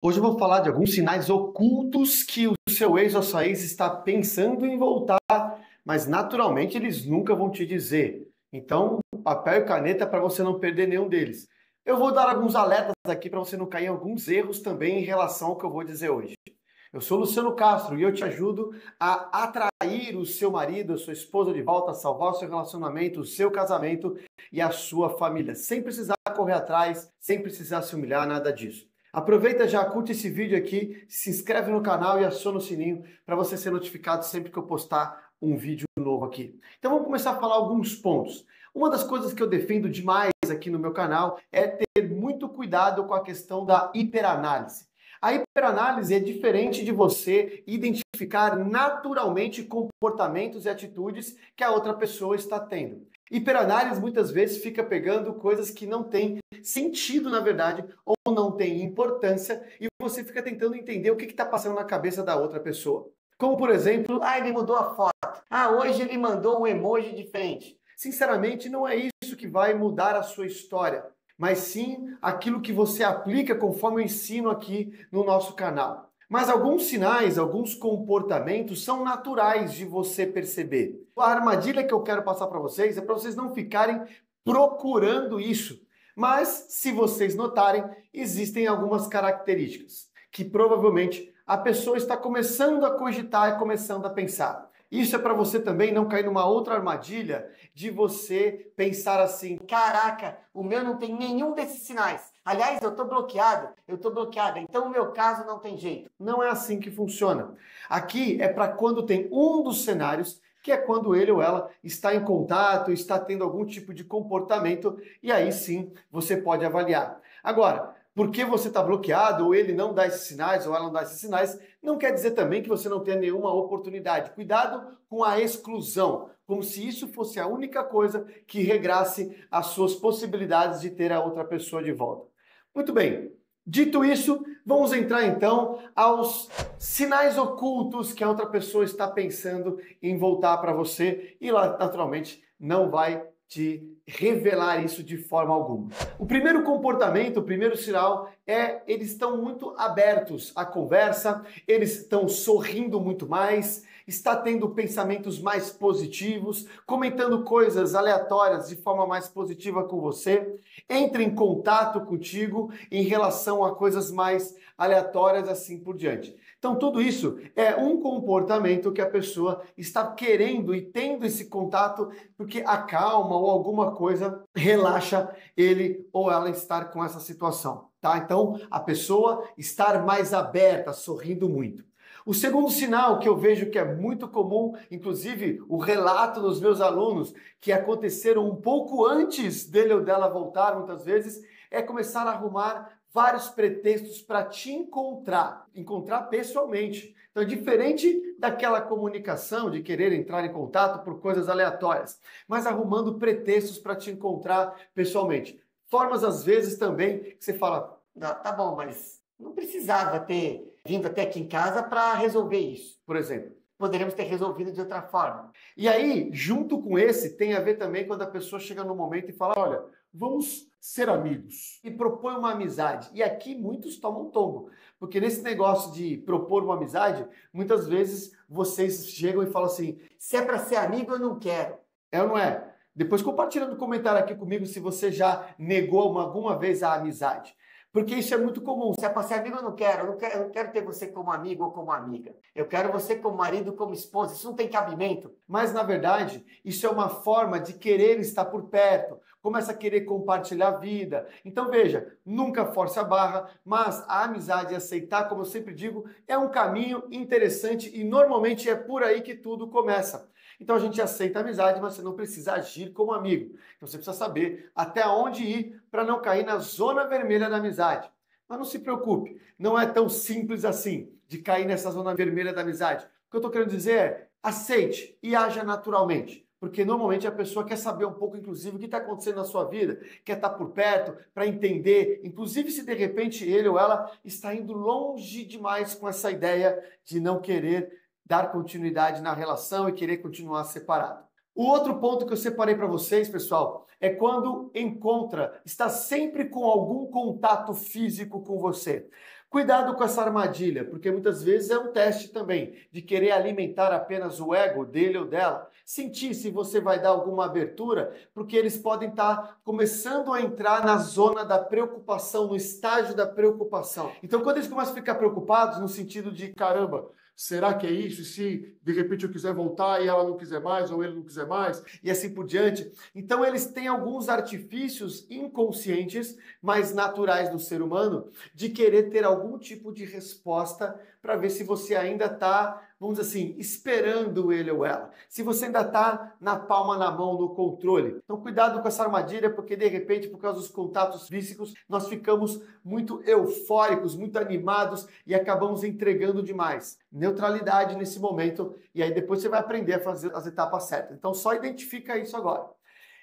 Hoje eu vou falar de alguns sinais ocultos que o seu ex ou sua ex está pensando em voltar, mas naturalmente eles nunca vão te dizer. Então, papel e caneta para você não perder nenhum deles. Eu vou dar alguns alertas aqui para você não cair em alguns erros também em relação ao que eu vou dizer hoje. Eu sou Luciano Castro e eu te ajudo a atrair o seu marido, a sua esposa de volta, a salvar o seu relacionamento, o seu casamento e a sua família, sem precisar correr atrás, sem precisar se humilhar, nada disso. Aproveita já, curte esse vídeo aqui, se inscreve no canal e aciona o sininho para você ser notificado sempre que eu postar um vídeo novo aqui. Então vamos começar a falar alguns pontos. Uma das coisas que eu defendo demais aqui no meu canal é ter muito cuidado com a questão da hiperanálise. A hiperanálise é diferente de você identificar naturalmente comportamentos e atitudes que a outra pessoa está tendo. Hiperanálise muitas vezes fica pegando coisas que não têm sentido, na verdade, ou não têm importância, e você fica tentando entender o que está passando na cabeça da outra pessoa. Como, por exemplo, ele mudou a foto. Hoje ele mandou um emoji diferente. Sinceramente, não é isso que vai mudar a sua história, mas sim aquilo que você aplica conforme eu ensino aqui no nosso canal. Mas alguns sinais, alguns comportamentos são naturais de você perceber. A armadilha que eu quero passar para vocês é para vocês não ficarem procurando isso. Mas, se vocês notarem, existem algumas características que provavelmente a pessoa está começando a cogitar e começando a pensar. Isso é para você também não cair numa outra armadilha de você pensar assim: caraca, o meu não tem nenhum desses sinais. Aliás, eu estou bloqueada, então o meu caso não tem jeito. Não é assim que funciona. Aqui é para quando tem um dos cenários, que é quando ele ou ela está em contato, está tendo algum tipo de comportamento, e aí sim você pode avaliar. Agora, porque você está bloqueado, ou ele não dá esses sinais, ou ela não dá esses sinais, não quer dizer também que você não tenha nenhuma oportunidade. Cuidado com a exclusão, como se isso fosse a única coisa que regrasse as suas possibilidades de ter a outra pessoa de volta. Muito bem, dito isso, vamos entrar então aos sinais ocultos que a outra pessoa está pensando em voltar para você e lá, naturalmente, não vai te revelar isso de forma alguma. O primeiro comportamento, o primeiro sinal é eles estão muito abertos à conversa, eles estão sorrindo muito mais, está tendo pensamentos mais positivos, comentando coisas aleatórias de forma mais positiva com você, entra em contato contigo em relação a coisas mais aleatórias assim por diante. Então, tudo isso é um comportamento que a pessoa está querendo e tendo esse contato porque acalma ou alguma coisa relaxa ele ou ela estar com essa situação, tá? Então, a pessoa estar mais aberta, sorrindo muito. O segundo sinal que eu vejo que é muito comum, inclusive o relato dos meus alunos, que aconteceram um pouco antes dele ou dela voltar, muitas vezes, é começar a arrumar vários pretextos para te encontrar pessoalmente. Então, é diferente daquela comunicação de querer entrar em contato por coisas aleatórias, mas arrumando pretextos para te encontrar pessoalmente. Formas, às vezes, também que você fala: "Não, tá bom, mas não precisava ter vindo até aqui em casa para resolver isso", por exemplo. Poderíamos ter resolvido de outra forma. E aí, junto com esse, tem a ver também quando a pessoa chega no momento e fala: olha, vamos ser amigos. E propõe uma amizade. E aqui muitos tomam tombo. Porque nesse negócio de propor uma amizade, muitas vezes vocês chegam e falam assim: se é para ser amigo, eu não quero. É ou não é? Depois compartilha no comentário aqui comigo se você já negou alguma vez a amizade. Porque isso é muito comum. Se é para ser amigo, eu não quero ter você como amigo ou como amiga. Eu quero você como marido, como esposa. Isso não tem cabimento. Mas, na verdade, isso é uma forma de querer estar por perto. Começa a querer compartilhar a vida. Então, veja, nunca force a barra, mas a amizade e aceitar, como eu sempre digo, é um caminho interessante e normalmente é por aí que tudo começa. Então a gente aceita a amizade, mas você não precisa agir como amigo. Então você precisa saber até onde ir para não cair na zona vermelha da amizade. Mas não se preocupe, não é tão simples assim de cair nessa zona vermelha da amizade. O que eu estou querendo dizer é: aceite e haja naturalmente. Porque normalmente a pessoa quer saber um pouco, inclusive, o que está acontecendo na sua vida, quer estar por perto para entender, inclusive se de repente ele ou ela está indo longe demais com essa ideia de não querer dar continuidade na relação e querer continuar separado. O outro ponto que eu separei para vocês, pessoal, é quando está sempre com algum contato físico com você. Cuidado com essa armadilha, porque muitas vezes é um teste também de querer alimentar apenas o ego dele ou dela. Sentir se você vai dar alguma abertura, porque eles podem estar começando a entrar na zona da preocupação, no estágio da preocupação. Então, quando eles começam a ficar preocupados, no sentido de, caramba, será que é isso? E se de repente eu quiser voltar e ela não quiser mais, ou ele não quiser mais, e assim por diante. Então, eles têm alguns artifícios inconscientes, mas naturais do ser humano, de querer ter algum tipo de resposta para ver se você ainda está, vamos dizer assim, esperando ele ou ela. Se você ainda está na palma na mão, no controle. Então, cuidado com essa armadilha, porque de repente, por causa dos contatos físicos, nós ficamos muito eufóricos, muito animados e acabamos entregando demais. Neutralidade nesse momento, e aí depois você vai aprender a fazer as etapas certas. Então, só identifica isso agora.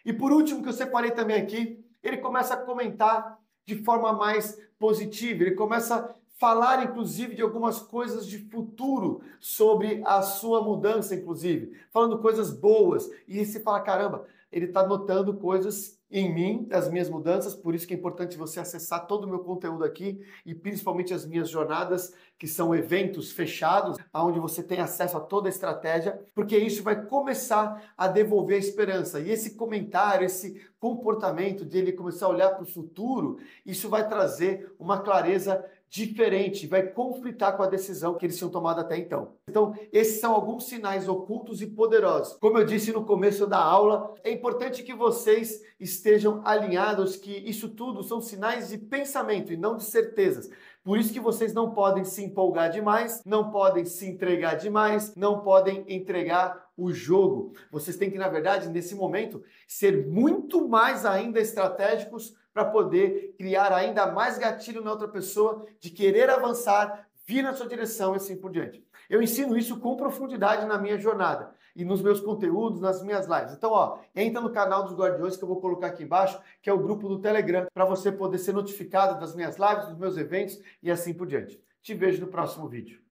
E por último, que eu separei também aqui, ele começa a comentar de forma mais positiva, ele começa a falar, inclusive, de algumas coisas de futuro sobre a sua mudança, inclusive, falando coisas boas, e aí você fala, caramba, ele está notando coisas em mim, das minhas mudanças, por isso que é importante você acessar todo o meu conteúdo aqui, e principalmente as minhas jornadas, que são eventos fechados, onde você tem acesso a toda a estratégia, porque isso vai começar a devolver a esperança. E esse comentário, esse comportamento dele começar a olhar para o futuro, isso vai trazer uma clareza diferente, vai conflitar com a decisão que eles tinham tomado até então. Então, esses são alguns sinais ocultos e poderosos. Como eu disse no começo da aula, é importante que vocês estejam alinhados que isso tudo são sinais de pensamento e não de certezas. Por isso que vocês não podem se empolgar demais, não podem se entregar demais, não podem entregar o jogo. Vocês têm que, na verdade, nesse momento, ser muito mais ainda estratégicos para poder criar ainda mais gatilho na outra pessoa de querer avançar, vir na sua direção e assim por diante. Eu ensino isso com profundidade na minha jornada e nos meus conteúdos, nas minhas lives. Então, entra no canal dos Guardiões que eu vou colocar aqui embaixo, que é o grupo do Telegram, para você poder ser notificado das minhas lives, dos meus eventos e assim por diante. Te vejo no próximo vídeo.